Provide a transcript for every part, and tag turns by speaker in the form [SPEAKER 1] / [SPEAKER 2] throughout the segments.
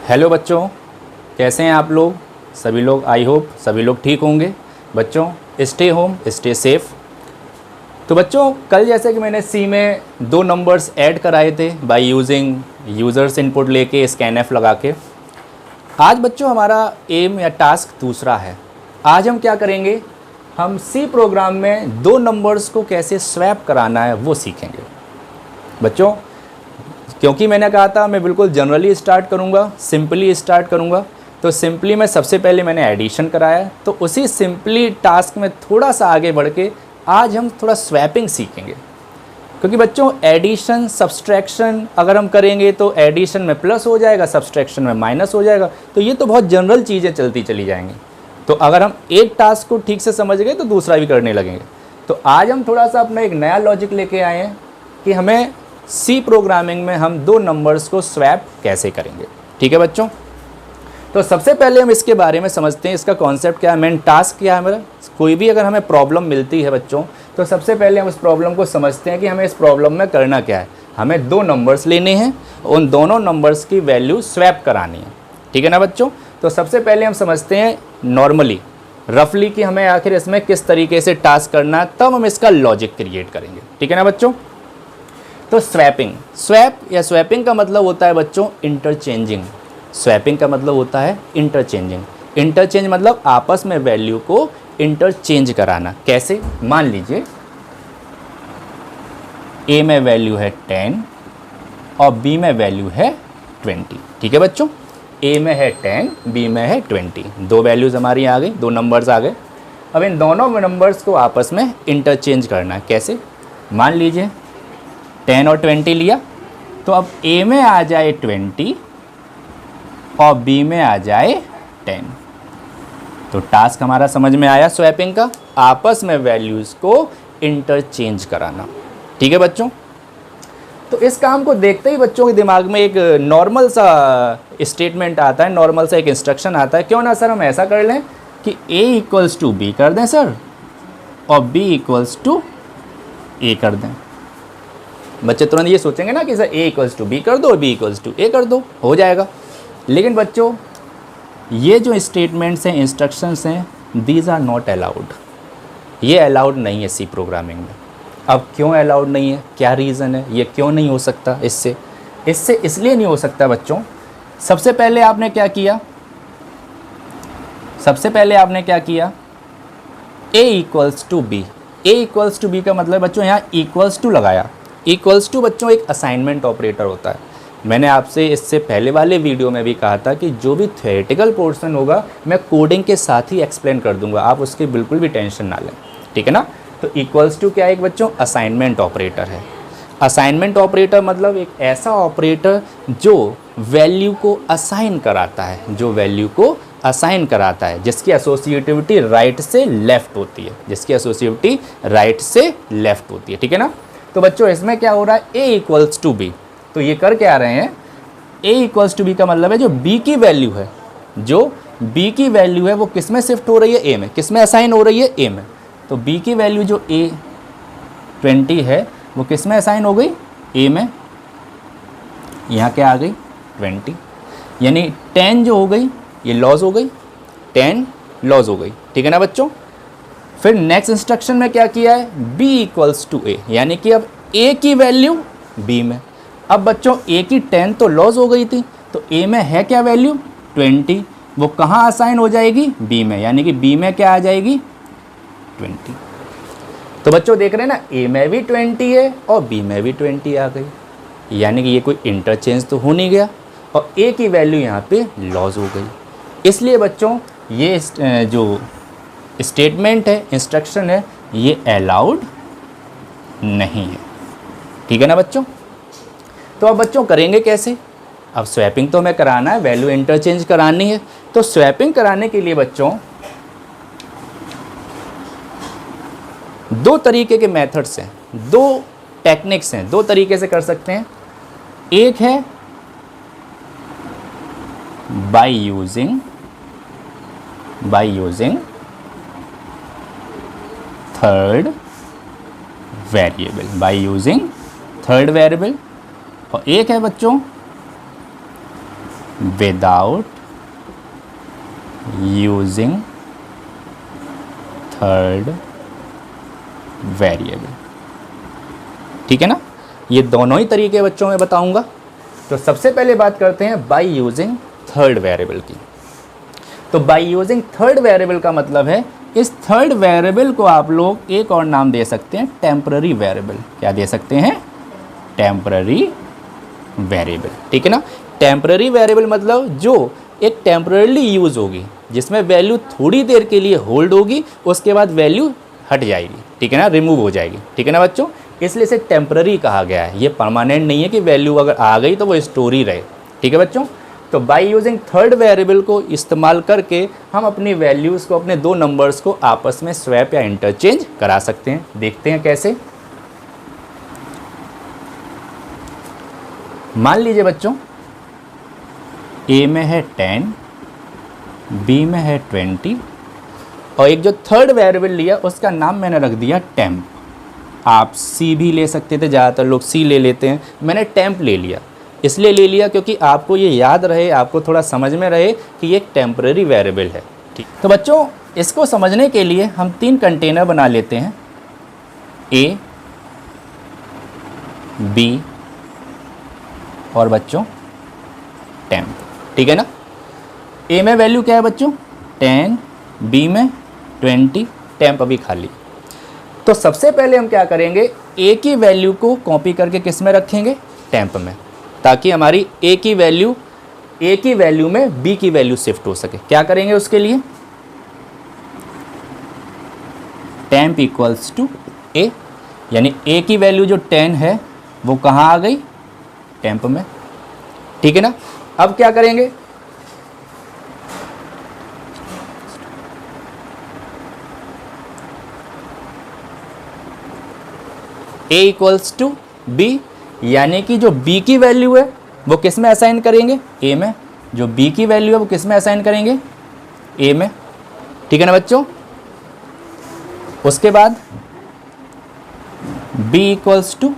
[SPEAKER 1] Hello बच्चों, कैसे हैं आप लोग? सभी लोग, आई होप सभी लोग ठीक होंगे। बच्चों, स्टे होम, स्टे सेफ। तो बच्चों, कल जैसे कि मैंने सी में 2 नंबर्स ऐड कराए थे बाय यूजिंग यूज़र्स इनपुट लेके स्कैनएफ लगा के। आज बच्चों हमारा एम या टास्क दूसरा है। आज हम क्या करेंगे, हम सी प्रोग्राम में 2 नंबर्स को कैसे स्वैप कराना है वो सीखेंगे। बच्चों, क्योंकि मैंने कहा था मैं बिल्कुल जनरली स्टार्ट करूँगा, सिंपली स्टार्ट करूँगा, तो सिंपली में सबसे पहले मैंने एडिशन कराया, तो उसी सिंपली टास्क में थोड़ा सा आगे बढ़ के आज हम थोड़ा स्वैपिंग सीखेंगे। क्योंकि बच्चों एडिशन सब्सट्रैक्शन अगर हम करेंगे तो एडिशन में प्लस हो जाएगा, सब्सट्रैक्शन में माइनस हो जाएगा, तो ये तो बहुत जनरल चीज़ें चलती चली जाएंगी। तो अगर हम एक टास्क को ठीक से समझ गए तो दूसरा भी करने लगेंगे। तो आज हम थोड़ा सा अपना एक नया लॉजिक लेके आए हैं कि हमें सी प्रोग्रामिंग में हम 2 नंबर्स को स्वैप कैसे करेंगे। ठीक है बच्चों, तो सबसे पहले हम इसके बारे में समझते हैं, इसका कॉन्सेप्ट क्या है, मेन टास्क क्या है मेरा। कोई भी अगर हमें प्रॉब्लम मिलती है बच्चों, तो सबसे पहले हम उस प्रॉब्लम को समझते हैं कि हमें इस प्रॉब्लम में करना क्या है। हमें 2 नंबर्स लेने हैं, उन दोनों नंबर्स की वैल्यू स्वैप करानी है। ठीक है ना बच्चों। तो सबसे पहले हम समझते हैं नॉर्मली, रफली, कि हमें आखिर इसमें किस तरीके से टास्क करना है, तब हम इसका लॉजिक क्रिएट करेंगे। ठीक है ना बच्चों। तो स्वैपिंग, स्वैप या स्वैपिंग का मतलब होता है बच्चों इंटरचेंजिंग। स्वैपिंग का मतलब होता है इंटरचेंजिंग। इंटरचेंज मतलब आपस में वैल्यू को इंटरचेंज कराना। कैसे? मान लीजिए ए में वैल्यू है 10 और बी में वैल्यू है 20। ठीक है बच्चों, ए में है 10, बी में है 20, 2 वैल्यूज़ हमारी आ गई, 2 नंबर्स आ गए। अब इन दोनों नंबर्स को आपस में इंटरचेंज करना है। कैसे? मान लीजिए 10 और 20 लिया, तो अब ए में आ जाए 20 और बी में आ जाए 10। तो टास्क हमारा समझ में आया स्वैपिंग का, आपस में वैल्यूज़ को इंटरचेंज कराना। ठीक है बच्चों। तो इस काम को देखते ही बच्चों के दिमाग में एक नॉर्मल सा स्टेटमेंट आता है, नॉर्मल सा एक इंस्ट्रक्शन आता है। क्यों ना सर हम ऐसा कर लें कि a इक्वल्स टू बी कर दें सर, और b इक्वल्स टू a कर दें। बच्चे तुरंत ये सोचेंगे ना कि sir a equals to B कर दो, b इक्वल्स टू a कर दो, हो जाएगा। लेकिन बच्चों ये जो स्टेटमेंट्स हैं, इंस्ट्रक्शंस हैं, दीज आर नॉट अलाउड। ये अलाउड नहीं है सी प्रोग्रामिंग में। अब क्यों अलाउड नहीं है, क्या रीज़न है, ये क्यों नहीं हो सकता इससे इसलिए नहीं हो सकता बच्चों। सबसे पहले आपने क्या किया, a equals to B. a equals to B का मतलब बच्चों यहाँ इक्वल्स टू लगाया। इक्वल्स टू बच्चों एक असाइनमेंट ऑपरेटर होता है। मैंने आपसे इससे पहले वाले वीडियो में भी कहा था कि जो भी थ्योरेटिकल पोर्शन होगा मैं कोडिंग के साथ ही एक्सप्लेन कर दूंगा, आप उसकी बिल्कुल भी टेंशन ना लें। ठीक है ना। तो इक्वल्स टू क्या है बच्चों, असाइनमेंट ऑपरेटर है। असाइनमेंट ऑपरेटर मतलब एक ऐसा ऑपरेटर जो वैल्यू को असाइन कराता है, जिसकी एसोसिएटिविटी राइट से लेफ्ट होती है, ठीक है ना। तो बच्चों इसमें क्या हो रहा है, a इक्वल्स टू बी, तो ये कर क्या रहे हैं, a इक्वल्स टू बी का मतलब है जो b की वैल्यू है वो किस में शिफ्ट हो रही है, a में। किस में असाइन हो रही है, a में। तो b की वैल्यू जो a 20 है वो किस में असाइन हो गई, a में। यहाँ क्या आ गई 20, यानी 10 जो हो गई ये लॉस हो गई, 10 लॉस हो गई। ठीक है ना बच्चों। फिर नेक्स्ट इंस्ट्रक्शन में क्या किया है, b इक्वल्स टू a, यानी कि अब a की वैल्यू b में। अब बच्चों a की 10 तो लॉस हो गई थी, तो a में है क्या वैल्यू 20, वो कहाँ असाइन हो जाएगी, b में, यानी कि b में क्या आ जाएगी 20। तो बच्चों देख रहे हैं ना, a में भी 20 है और b में भी 20 आ गई, यानी कि ये कोई इंटरचेंज तो हो नहीं गया, और a की वैल्यू यहाँ पे लॉस हो गई। इसलिए बच्चों ये जो स्टेटमेंट है, इंस्ट्रक्शन है, ये अलाउड नहीं है। ठीक है ना बच्चों। तो अब बच्चों करेंगे कैसे, अब स्वैपिंग तो हमें कराना है, वैल्यू इंटरचेंज करानी है। तो स्वैपिंग कराने के लिए बच्चों 2 तरीके के मेथड्स हैं, 2 टेक्निक्स हैं, 2 तरीके से कर सकते हैं। एक है बाय यूजिंग थर्ड वेरिएबल, और एक है बच्चों विदाउट यूजिंग थर्ड वेरिएबल। ठीक है ना, ये दोनों ही तरीके बच्चों में बताऊंगा। तो सबसे पहले बात करते हैं बाय यूजिंग थर्ड वेरिएबल की। तो बाय यूजिंग थर्ड वेरिएबल का मतलब है इस थर्ड वेरिएबल को आप लोग एक और नाम दे सकते हैं, टेम्पररी वेरिएबल। क्या दे सकते हैं? Temporary variable. ठीक है ना, टेम्पररी वेरिएबल मतलब जो एक टेम्पररीली यूज़ होगी, जिसमें वैल्यू थोड़ी देर के लिए होल्ड होगी, उसके बाद वैल्यू हट जाएगी। ठीक है ना, रिमूव हो जाएगी। ठीक है ना बच्चों, इसलिए इसे टेम्पररी कहा गया है। ये परमानेंट नहीं है कि वैल्यू अगर आ गई तो वो स्टोर ही रहे। ठीक है बच्चों, तो बाय यूजिंग थर्ड वेरिएबल को इस्तेमाल करके हम अपनी वैल्यूज़ को, अपने दो नंबर्स को आपस में स्वैप या इंटरचेंज करा सकते हैं। देखते हैं कैसे। मान लीजिए बच्चों ए में है 10, बी में है 20 और एक जो थर्ड वेरिएबल लिया उसका नाम मैंने रख दिया टेम्प। आप सी भी ले सकते थे, ज़्यादातर लोग सी ले लेते हैं, मैंने टेम्प ले लिया। इसलिए ले लिया क्योंकि आपको ये याद रहे, आपको थोड़ा समझ में रहे कि ये एक टेम्पररी वेरिएबल है। ठीक, तो बच्चों इसको समझने के लिए हम 3 कंटेनर बना लेते हैं, ए, बी और बच्चों टेम्प। ठीक है ना, ए में वैल्यू क्या है बच्चों? 10, बी में 20, टेम्प अभी खाली। तो सबसे पहले हम क्या करेंगे, ए की वैल्यू को कॉपी करके किस में रखेंगे? टेम्प में, ताकि हमारी ए की वैल्यू में बी की वैल्यू शिफ्ट हो सके। क्या करेंगे उसके लिए? टेम्प इक्वल्स टू ए, यानी ए की वैल्यू जो 10 है वो कहाँ आ गई? टेम्प में। ठीक है ना, अब क्या करेंगे? a इक्वल्स टू बी, यानी कि जो b की वैल्यू है वो किस में असाइन करेंगे? a में। जो b की वैल्यू है वो किस में असाइन करेंगे? a में। ठीक है ना बच्चों, उसके बाद b इक्वल्स टू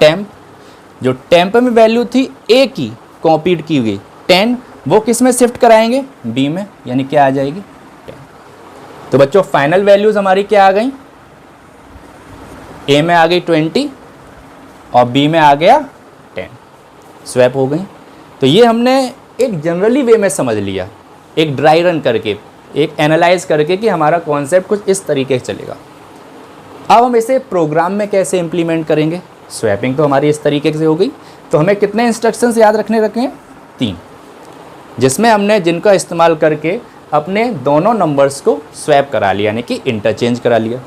[SPEAKER 1] टेम्प, जो टेम्प में वैल्यू थी a की कॉपीड की हुई 10, वो किस में शिफ्ट कराएंगे? b में, यानी क्या आ जाएगी? 10। तो बच्चों फाइनल वैल्यूज हमारी क्या आ गई? ए में आ गई 20 और बी में आ गया 10, स्वैप हो गई। तो ये हमने एक जनरली वे में समझ लिया, एक ड्राई रन करके, एक एनालाइज करके कि हमारा कॉन्सेप्ट कुछ इस तरीके से चलेगा। अब हम इसे प्रोग्राम में कैसे इम्प्लीमेंट करेंगे? स्वैपिंग तो हमारी इस तरीके से हो गई, तो हमें कितने इंस्ट्रक्शंस याद रखने हैं? 3, जिसमें हमने जिनका इस्तेमाल करके अपने दोनों नंबर्स को स्वैप करा लिया, यानी कि इंटरचेंज करा लिया।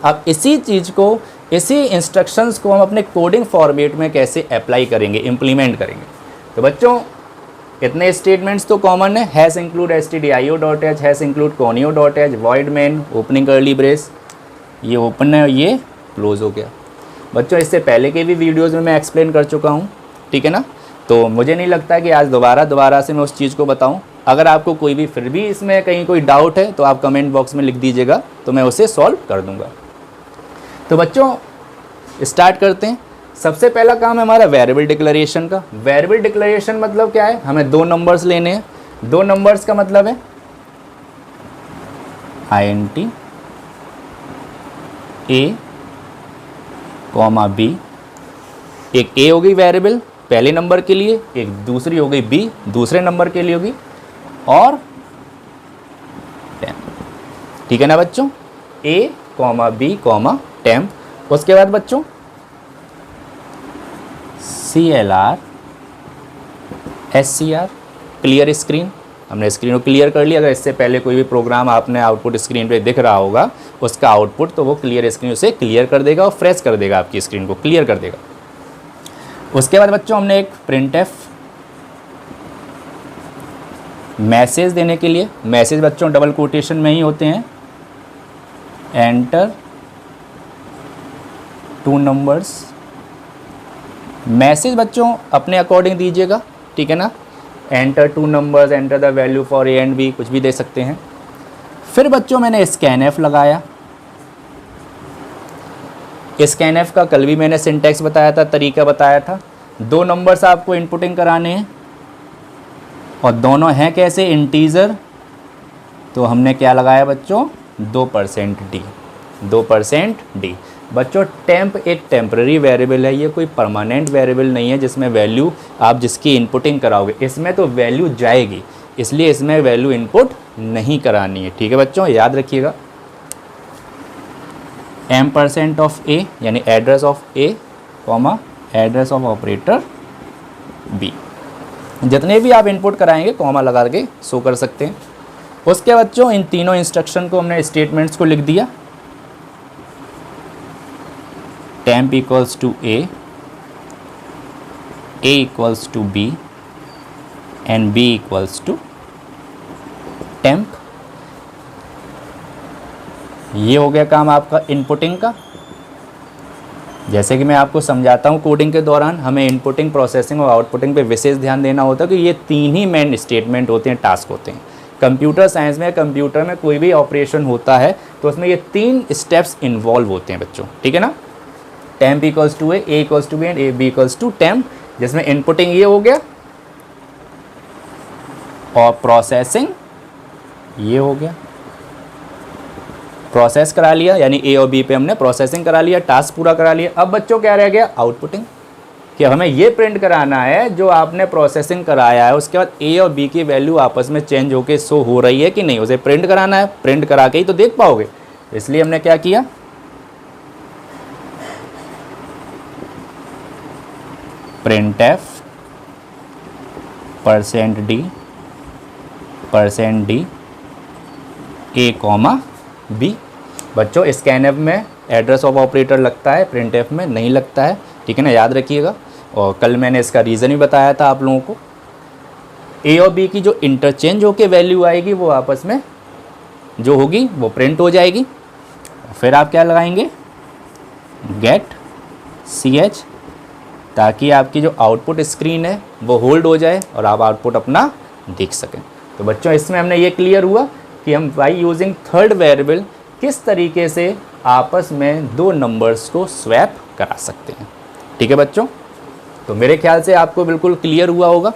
[SPEAKER 1] अब इसी चीज़ को, इसी इंस्ट्रक्शंस को हम अपने कोडिंग फॉर्मेट में कैसे अप्लाई करेंगे, इम्प्लीमेंट करेंगे? तो बच्चों इतने स्टेटमेंट्स तो कॉमन है, hash include stdio.h, hash include conio.h, void main, opening curly brace, ये ओपन है, ये क्लोज हो गया। बच्चों इससे पहले के भी वीडियोस में मैं एक्सप्लेन कर चुका हूँ। ठीक है ना, तो मुझे नहीं लगता कि आज दोबारा से मैं उस चीज़ को बताऊँ। अगर आपको कोई भी फिर भी इसमें कहीं कोई डाउट है तो आप कमेंट बॉक्स में लिख दीजिएगा, तो मैं उसे सॉल्व कर दूँगा। तो बच्चों स्टार्ट करते हैं। सबसे पहला काम है हमारा वेरिएबल डिक्लेरेशन का। वेरिएबल डिक्लेरेशन मतलब क्या है? हमें 2 नंबर्स लेने हैं। 2 नंबर्स का मतलब है int a, b। एक a हो गई वेरिएबल पहले नंबर के लिए, एक दूसरी हो गई b दूसरे नंबर के लिए होगी, और 10। ठीक है ना बच्चों, a, b, टेम्प। उसके बाद बच्चों CLR SCR, क्लियर स्क्रीन। हमने स्क्रीन को क्लियर कर लिया। अगर इससे पहले कोई भी प्रोग्राम आपने आउटपुट स्क्रीन पे दिख रहा होगा, उसका आउटपुट तो वो क्लियर स्क्रीन उसे क्लियर कर देगा और फ्रेश कर देगा, आपकी स्क्रीन को क्लियर कर देगा। उसके बाद बच्चों हमने एक printf मैसेज देने के लिए, मैसेज बच्चों डबल कोटेशन में ही होते हैं, एंटर 2 नंबर्स। मैसेज बच्चों अपने अकॉर्डिंग दीजिएगा, ठीक है ना, enter 2 numbers, enter the value for A and B, कुछ भी दे सकते हैं। फिर बच्चों मैंने स्कैनएफ लगाया। स्कैनएफ का कल भी मैंने सिंटैक्स बताया था, तरीका बताया था। दो नंबर्स आपको इनपुटिंग कराने हैं और दोनों हैं कैसे, इंटीजर, तो हमने क्या लगाया बच्चों, 2% डी, 2% डी। बच्चों टेम्प एक टेम्पररी वेरिएबल है, ये कोई परमानेंट वेरिएबल नहीं है जिसमें वैल्यू आप जिसकी इनपुटिंग कराओगे, इसमें तो वैल्यू जाएगी, इसलिए इसमें वैल्यू इनपुट नहीं करानी है। ठीक है बच्चों, याद रखिएगा। m% ऑफ ए यानी address of A comma address of operator B, जितने भी आप इनपुट कराएंगे कॉमा लगा के शो कर सकते हैं। उसके बच्चों इन तीनों इंस्ट्रक्शन को हमने स्टेटमेंट्स को लिख दिया। temp equals to A equals to B and B equals to temp। ये हो गया काम आपका इनपुटिंग का। जैसे कि मैं आपको समझाता हूँ, कोडिंग के दौरान हमें इनपुटिंग, प्रोसेसिंग और आउटपुटिंग पे विशेष ध्यान देना होता है कि ये तीन ही मेन स्टेटमेंट होते हैं, टास्क होते हैं। कंप्यूटर साइंस में, कंप्यूटर में कोई भी ऑपरेशन होता है तो उसमें ये तीन स्टेप्स इन्वॉल्व होते हैं बच्चों, ठीक है ना। temp equals to A equals to B and B equals to temp, जिसमें इनपुटिंग ये हो गया और प्रोसेसिंग ये हो गया। प्रोसेस करा लिया यानी ए और बी पे हमने प्रोसेसिंग करा लिया, टास्क पूरा करा लिया। अब बच्चों क्या रह गया, आउटपुटिंग, कि हमें ये प्रिंट कराना है जो आपने प्रोसेसिंग कराया है, उसके बाद ए और बी की वैल्यू आपस में चेंज होके शो हो रही है कि नहीं, उसे प्रिंट कराना है। प्रिंट करा के ही तो देख पाओगे, इसलिए हमने क्या किया, printf %d a comma B. बच्चों स्कैनफ में एड्रेस ऑफ ऑपरेटर लगता है, प्रिंटफ में नहीं लगता है, ठीक है ना, याद रखिएगा। और कल मैंने इसका रीज़न भी बताया था आप लोगों को। ए और बी की जो इंटरचेंज होके वैल्यू आएगी वो आपस में जो होगी वो प्रिंट हो जाएगी। फिर आप क्या लगाएंगे, गेट ch, ताकि आपकी जो आउटपुट स्क्रीन है वो होल्ड हो जाए और आप आउटपुट अपना देख सकें। तो बच्चों इसमें हमने ये क्लियर हुआ कि हम बाई यूजिंग थर्ड वेरिएबल किस तरीके से आपस में दो नंबर्स को स्वैप करा सकते हैं। ठीक है बच्चों, तो मेरे ख्याल से आपको बिल्कुल क्लियर हुआ होगा।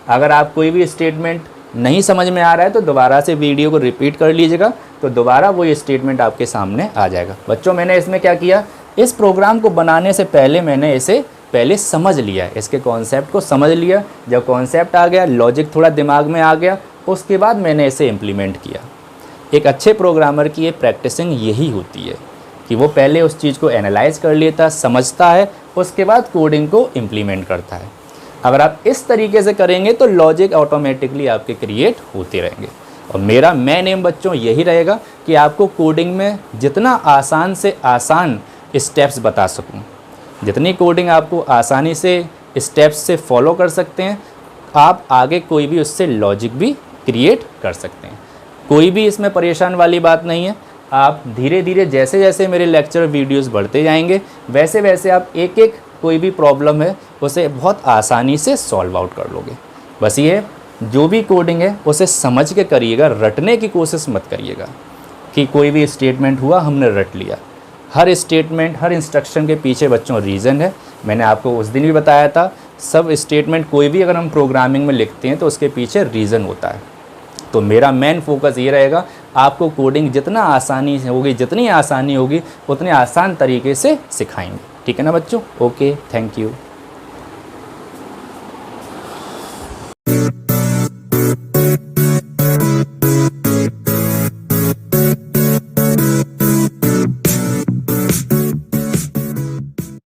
[SPEAKER 1] अगर आप कोई भी स्टेटमेंट नहीं समझ में आ रहा है तो दोबारा से वीडियो को रिपीट कर लीजिएगा, तो दोबारा वो ये स्टेटमेंट आपके सामने आ जाएगा। बच्चों मैंने इसमें क्या किया, इस प्रोग्राम को बनाने से पहले मैंने इसे पहले समझ लिया, इसके कॉन्सेप्ट को समझ लिया। जब कॉन्सेप्ट आ गया, लॉजिक थोड़ा दिमाग में आ गया, उसके बाद मैंने इसे इम्प्लीमेंट किया। एक अच्छे प्रोग्रामर की ये प्रैक्टिसिंग यही होती है कि वो पहले उस चीज़ को एनालाइज कर लेता, समझता है, उसके बाद कोडिंग को इम्प्लीमेंट करता है। अगर आप इस तरीके से करेंगे तो लॉजिक ऑटोमेटिकली आपके क्रिएट होते रहेंगे। और मेरा मेन एम बच्चों यही रहेगा कि आपको कोडिंग में जितना आसान से आसान स्टेप्स बता सकूं, जितनी कोडिंग आपको आसानी से स्टेप्स से फॉलो कर सकते हैं, आप आगे कोई भी उससे लॉजिक भी क्रिएट कर सकते हैं। कोई भी इसमें परेशान वाली बात नहीं है। आप धीरे धीरे जैसे जैसे मेरे लेक्चर वीडियोस बढ़ते जाएंगे, वैसे वैसे आप एक एक कोई भी प्रॉब्लम है उसे बहुत आसानी से सॉल्व आउट कर लोगे। बस ये जो भी कोडिंग है उसे समझ के करिएगा, रटने की कोशिश मत करिएगा कि कोई भी स्टेटमेंट हुआ हमने रट लिया। हर स्टेटमेंट, हर इंस्ट्रक्शन के पीछे बच्चों रीज़न है। मैंने आपको उस दिन भी बताया था, सब स्टेटमेंट कोई भी अगर हम प्रोग्रामिंग में लिखते हैं तो उसके पीछे रीज़न होता है। तो मेरा मेन फोकस ये रहेगा, आपको कोडिंग जितना आसानी से होगी, जितनी आसानी होगी उतने आसान तरीके से सिखाएंगे। ठीक है ना बच्चों, ओके, थैंक यू।